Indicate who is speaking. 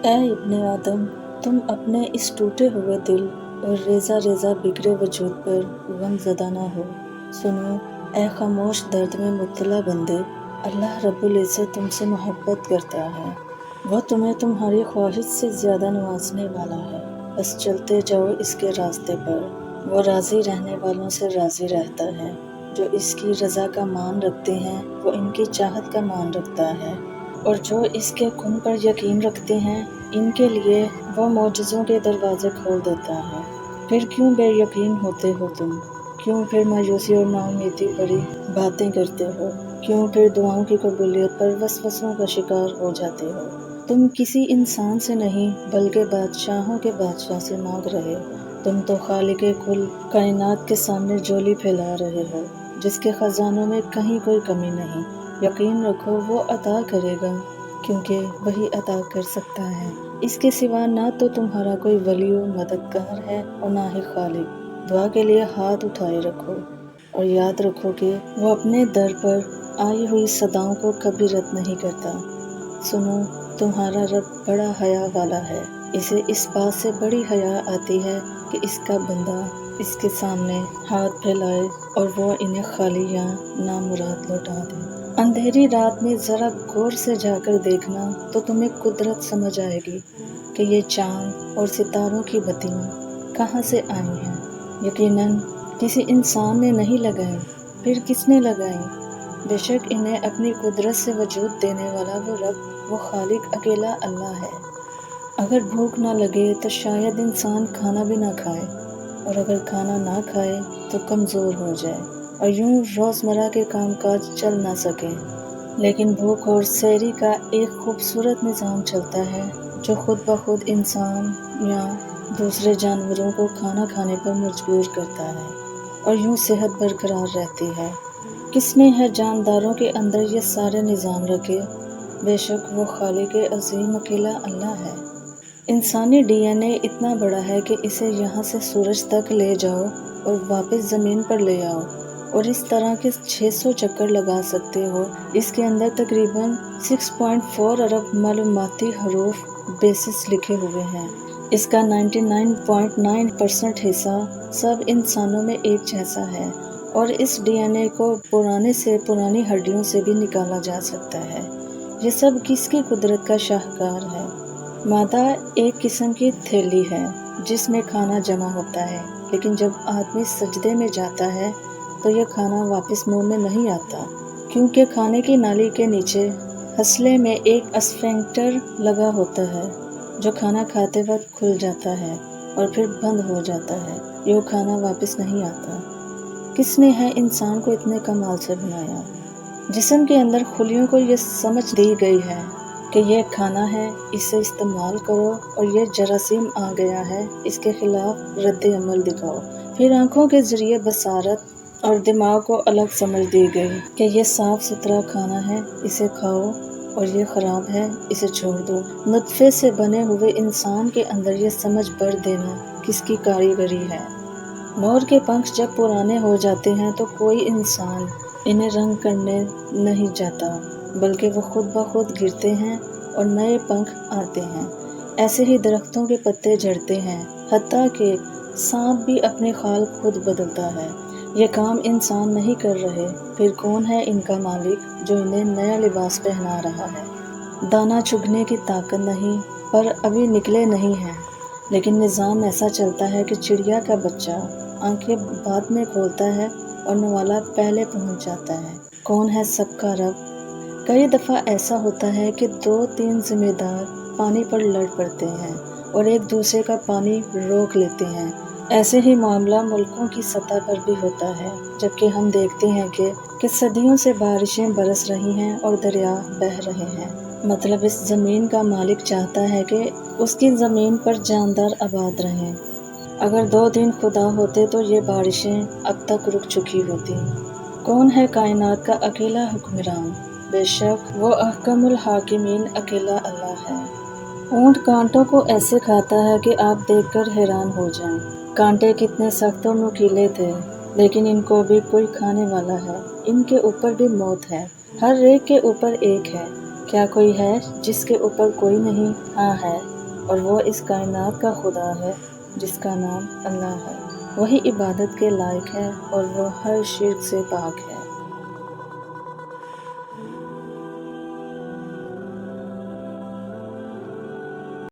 Speaker 1: اے ابن آدم، تم اپنے اس ٹوٹے ہوئے دل اور ریزہ ریزہ بکھرے وجود پر غم زدہ نہ ہو۔ سنو اے خاموش درد میں مبتلا بندے، اللہ رب العزت تم سے محبت کرتا ہے۔ وہ تمہیں تمہاری خواہش سے زیادہ نوازنے والا ہے، بس چلتے جاؤ اس کے راستے پر۔ وہ راضی رہنے والوں سے راضی رہتا ہے، جو اس کی رضا کا مان رکھتے ہیں وہ ان کی چاہت کا مان رکھتا ہے، اور جو اس کے کن پر یقین رکھتے ہیں ان کے لیے وہ معجزوں کے دروازے کھول دیتا ہے۔ پھر کیوں بے یقین ہوتے ہو تم؟ کیوں پھر مایوسی اور ناامیدی بھری باتیں کرتے ہو؟ کیوں پھر دعاؤں کی قبولیت پر وسوسوں کا شکار ہو جاتے ہو؟ تم کسی انسان سے نہیں بلکہ بادشاہوں کے بادشاہ سے مانگ رہے ہو۔ تم تو خالق کل کائنات کے سامنے جولی پھیلا رہے ہو، جس کے خزانوں میں کہیں کوئی کمی نہیں۔ یقین رکھو وہ عطا کرے گا، کیونکہ وہی عطا کر سکتا ہے۔ اس کے سوا نہ تو تمہارا کوئی ولی و مددگار ہے اور نہ ہی خالق۔ دعا کے لیے ہاتھ اٹھائے رکھو اور یاد رکھو کہ وہ اپنے در پر آئی ہوئی صداؤں کو کبھی رد نہیں کرتا۔ سنو تمہارا رب بڑا حیا والا ہے، اسے اس بات سے بڑی حیا آتی ہے کہ اس کا بندہ اس کے سامنے ہاتھ پھیلائے اور وہ انہیں خالی یا نامراد لوٹا دے۔ اندھیری رات میں ذرا غور سے جا کر دیکھنا تو تمہیں قدرت سمجھ آئے گی کہ یہ چاند اور ستاروں کی بتیاں کہاں سے آئی ہیں۔ یقیناً کسی انسان نے نہیں لگائیں، پھر کس نے لگائیں؟ بے شک انہیں اپنی قدرت سے وجود دینے والا وہ رب، وہ خالق اکیلا اللہ ہے۔ اگر بھوک نہ لگے تو شاید انسان کھانا بھی نہ کھائے، اور اگر کھانا نہ کھائے تو کمزور ہو جائے اور یوں روزمرہ کے کام کاج چل نہ سکیں۔ لیکن بھوک اور سیری کا ایک خوبصورت نظام چلتا ہے جو خود بخود انسان یا دوسرے جانوروں کو کھانا کھانے پر مجبور کرتا ہے، اور یوں صحت برقرار رہتی ہے۔ کس نے ہے جانداروں کے اندر یہ سارے نظام رکھے؟ بے شک وہ خالق عظیم اکیلا اللہ ہے۔ انسانی ڈی این اے اتنا بڑا ہے کہ اسے یہاں سے سورج تک لے جاؤ اور واپس زمین پر لے آؤ، اور اس طرح کے 600 چکر لگا سکتے ہو۔ اس کے اندر تقریباً 6.4 ارب معلوماتی حروف بیسز لکھے ہوئے ہیں۔ اس کا 99.9% حصہ سب انسانوں میں ایک جیسا ہے، اور اس ڈی این اے کو پرانے سے پرانی ہڈیوں سے بھی نکالا جا سکتا ہے۔ یہ سب کس کی قدرت کا شاہکار ہے؟ معدہ ایک قسم کی تھیلی ہے جس میں کھانا جمع ہوتا ہے، لیکن جب آدمی سجدے میں جاتا ہے تو یہ کھانا واپس منہ میں نہیں آتا، کیونکہ کھانے کی نالی کے نیچے ہنسلے میں ایک اسفنکٹر لگا ہوتا ہے جو کھانا کھاتے وقت کھل جاتا ہے اور پھر بند ہو جاتا ہے، یوں کھانا واپس نہیں آتا۔ کس نے ہے انسان کو اتنے کمال سے بنایا؟ جسم کے اندر خلیوں کو یہ سمجھ دی گئی ہے کہ یہ کھانا ہے، اسے استعمال کرو، اور یہ جراثیم آ گیا ہے، اس کے خلاف رد عمل دکھاؤ۔ پھر آنکھوں کے ذریعے بصارت اور دماغ کو الگ سمجھ دی گئی کہ یہ صاف ستھرا کھانا ہے، اسے کھاؤ، اور یہ خراب ہے، اسے چھوڑ دو۔ نطفے سے بنے ہوئے انسان کے اندر یہ سمجھ بھر دینا کس کی کاریگری ہے؟ مور کے پنکھ جب پرانے ہو جاتے ہیں تو کوئی انسان انہیں رنگ کرنے نہیں جاتا، بلکہ وہ خود بخود گرتے ہیں اور نئے پنکھ آتے ہیں۔ ایسے ہی درختوں کے پتے جھڑتے ہیں، حتیٰ کہ سانپ بھی اپنی خال خود بدلتا ہے۔ یہ کام انسان نہیں کر رہے، پھر کون ہے ان کا مالک جو انہیں نیا لباس پہنا رہا ہے؟ دانہ چگنے کی طاقت نہیں، پر ابھی نکلے نہیں ہیں، لیکن نظام ایسا چلتا ہے کہ چڑیا کا بچہ آنکھیں بعد میں کھولتا ہے اور نوالا پہلے پہنچ جاتا ہے۔ کون ہے سب کا رب؟ کئی دفعہ ایسا ہوتا ہے کہ 2-3 ذمہ دار پانی پر لڑ پڑتے ہیں اور ایک دوسرے کا پانی روک لیتے ہیں۔ ایسے ہی معاملہ ملکوں کی سطح پر بھی ہوتا ہے، جبکہ ہم دیکھتے ہیں کہ صدیوں سے بارشیں برس رہی ہیں اور دریا بہہ رہے ہیں۔ مطلب اس زمین کا مالک چاہتا ہے کہ اس کی زمین پر جاندار آباد رہیں۔ اگر 2 دن خدا ہوتے تو یہ بارشیں اب تک رک چکی ہوتی۔ کون ہے کائنات کا اکیلا حکمران؟ بے شک وہ احکم الحاکمین اکیلا اللہ ہے۔ اونٹ کانٹوں کو ایسے کھاتا ہے کہ آپ دیکھ کر حیران ہو جائیں۔ کانٹے کتنے سخت اور نوکیلے تھے، لیکن ان کو بھی کوئی کھانے والا ہے، ان کے اوپر بھی موت ہے، ہر ایک کے اوپر ایک ہے۔ کیا کوئی ہے جس کے اوپر کوئی نہیں؟ ہاں ہے، اور وہ اس کائنات کا خدا ہے جس کا نام اللہ ہے۔ وہی عبادت کے لائق ہے اور وہ ہر شرک سے پاک ہے۔